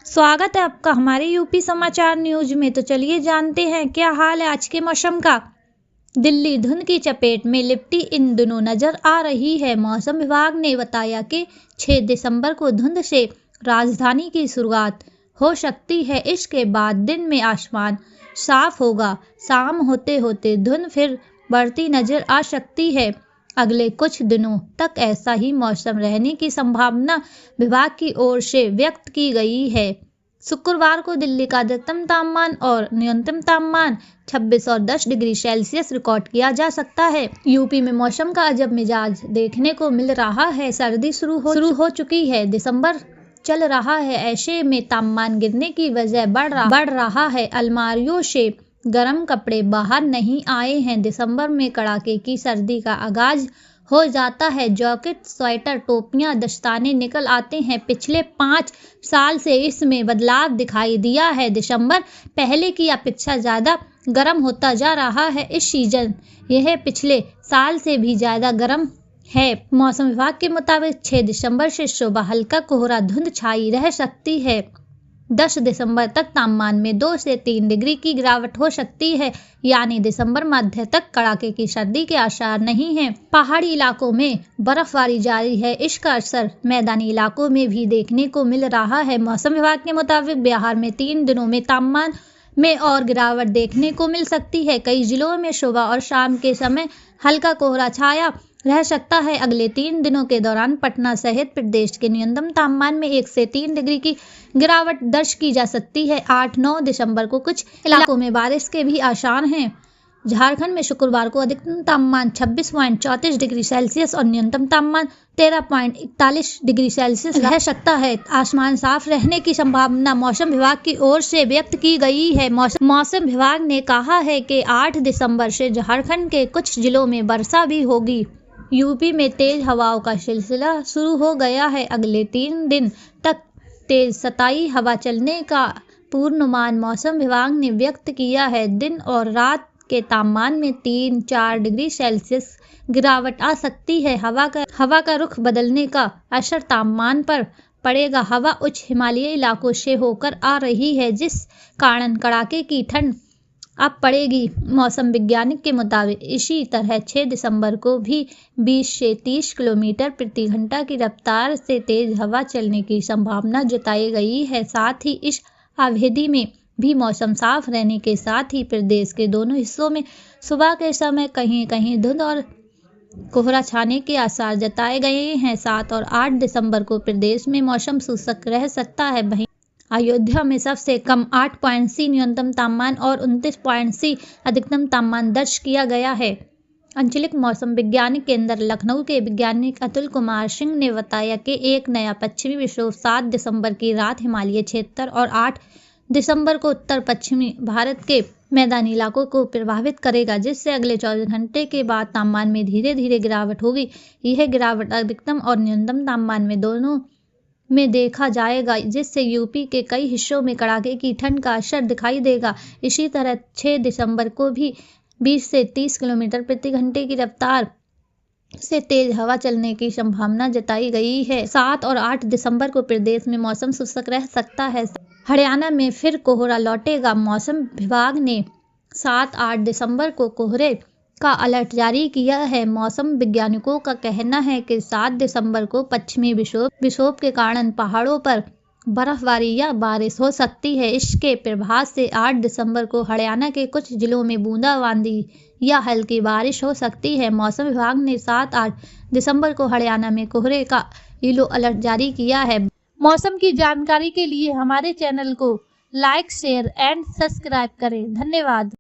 स्वागत है आपका हमारे यूपी समाचार न्यूज में। तो चलिए जानते हैं क्या हाल है आज के मौसम का। दिल्ली धुंध की चपेट में लिपटी इन दिनों नजर आ रही है। मौसम विभाग ने बताया कि 6 दिसंबर को धुंध से राजधानी की शुरुआत हो सकती है। इसके बाद दिन में आसमान साफ होगा। शाम होते होते धुंध फिर बढ़ती नजर आ सकती है। अगले कुछ दिनों तक ऐसा ही मौसम रहने की संभावना विभाग की ओर से व्यक्त की गई है। शुक्रवार को दिल्ली का अधिकतम तापमान और न्यूनतम तापमान 26 और 10 डिग्री सेल्सियस रिकॉर्ड किया जा सकता है। यूपी में मौसम का अजब मिजाज देखने को मिल रहा है। सर्दी शुरू हो चुकी है। दिसंबर चल रहा है। ऐसे में तापमान गिरने की वजह बढ़ रहा है। अलमारियों से गर्म कपड़े बाहर नहीं आए हैं। दिसंबर में कड़ाके की सर्दी का आगाज हो जाता है। जैकेट, स्वेटर, टोपियां, दस्ताने निकल आते हैं। पिछले 5 साल से इसमें बदलाव दिखाई दिया है। दिसंबर पहले की अपेक्षा ज्यादा गर्म होता जा रहा है। इस सीजन यह पिछले साल से भी ज्यादा गर्म है। मौसम विभाग के मुताबिक 6 दिसंबर से सुबह हल्का कोहरा धुंध छाई रह सकती है। 10 दिसंबर तक तापमान में 2 से 3 डिग्री की गिरावट हो सकती है। यानी दिसंबर मध्य तक कड़ाके की सर्दी के आसार नहीं हैं। पहाड़ी इलाकों में बर्फबारी जारी है। इसका असर मैदानी इलाकों में भी देखने को मिल रहा है। मौसम विभाग के मुताबिक बिहार में 3 दिनों में तापमान में और गिरावट देखने को मिल सकती है। कई जिलों में सुबह और शाम के समय हल्का कोहरा छाया रह सकता है। अगले 3 दिनों के दौरान पटना सहित प्रदेश के न्यूनतम तापमान में 1 से 3 डिग्री की गिरावट दर्ज की जा सकती है। 8-9 दिसंबर को कुछ इलाकों में बारिश के भी आसार हैं। झारखंड में शुक्रवार को अधिकतम तापमान 26.34 डिग्री सेल्सियस और न्यूनतम तापमान 13.41 डिग्री सेल्सियस रह सकता है। आसमान साफ रहने की संभावना मौसम विभाग की ओर से व्यक्त की गई है। मौसम विभाग ने कहा है कि 8 दिसंबर से झारखंड के कुछ जिलों में वर्षा भी होगी। यूपी में तेज हवाओं का सिलसिला शुरू हो गया है। अगले 3 दिन तक तेज सताई हवा चलने का पूर्वानुमान मौसम विभाग ने व्यक्त किया है। दिन और रात के तापमान में 3-4 डिग्री सेल्सियस गिरावट आ सकती है। हवा का रुख बदलने का असर तापमान पर पड़ेगा। हवा उच्च हिमालयी इलाकों से होकर आ रही है, जिस कारण कड़ाके की ठंड अब पड़ेगी। मौसम वैज्ञानिक के मुताबिक इसी तरह 6 दिसंबर को भी 20 से 30 किलोमीटर प्रति घंटा की रफ्तार से तेज हवा चलने की संभावना जताई गई है। साथ ही इस अवधि में भी मौसम साफ रहने के साथ ही प्रदेश के दोनों हिस्सों में सुबह के समय कहीं कहीं धुंध और कोहरा छाने के आसार जताए गए हैं। 7 और 8 दिसंबर को प्रदेश में मौसम शुष्क रह सकता है। वहीं अयोध्या में सबसे कम 8.4 न्यूनतम तापमान और 29.4 अधिकतम तापमान दर्ज किया गया है। आंचलिक मौसम विज्ञान केंद्र लखनऊ के वैज्ञानिक अतुल कुमार सिंह ने बताया कि एक नया पश्चिमी विक्षोभ 7 दिसंबर की रात हिमालयी क्षेत्र और 8 दिसंबर को उत्तर पश्चिमी भारत के मैदानी इलाकों को प्रभावित करेगा, जिससे अगले 24 घंटे के बाद तापमान में धीरे धीरे गिरावट होगी। यह गिरावट अधिकतम और न्यूनतम तापमान में दोनों में देखा जाएगा, जिससे यूपी के कई हिस्सों में कड़ाके की ठंड का असर दिखाई देगा। इसी तरह 6 दिसंबर को भी 20 से 30 किलोमीटर प्रति घंटे की रफ्तार से तेज हवा चलने की संभावना जताई गई है। 7 और 8 दिसंबर को प्रदेश में मौसम शुष्क रह सकता है। हरियाणा में फिर कोहरा लौटेगा। मौसम विभाग ने 7-8 दिसंबर को कोहरे का अलर्ट जारी किया है। मौसम वैज्ञानिकों का कहना है कि 7 दिसंबर को पश्चिमी विक्षोभ के कारण पहाड़ों पर बर्फबारी या बारिश हो सकती है। इसके प्रभाव से 8 दिसंबर को हरियाणा के कुछ जिलों में बूंदाबांदी या हल्की बारिश हो सकती है। मौसम विभाग ने 7-8 दिसंबर को हरियाणा में कोहरे का येलो अलर्ट जारी किया है। मौसम की जानकारी के लिए हमारे चैनल को लाइक, शेयर एंड सब्सक्राइब करें। धन्यवाद।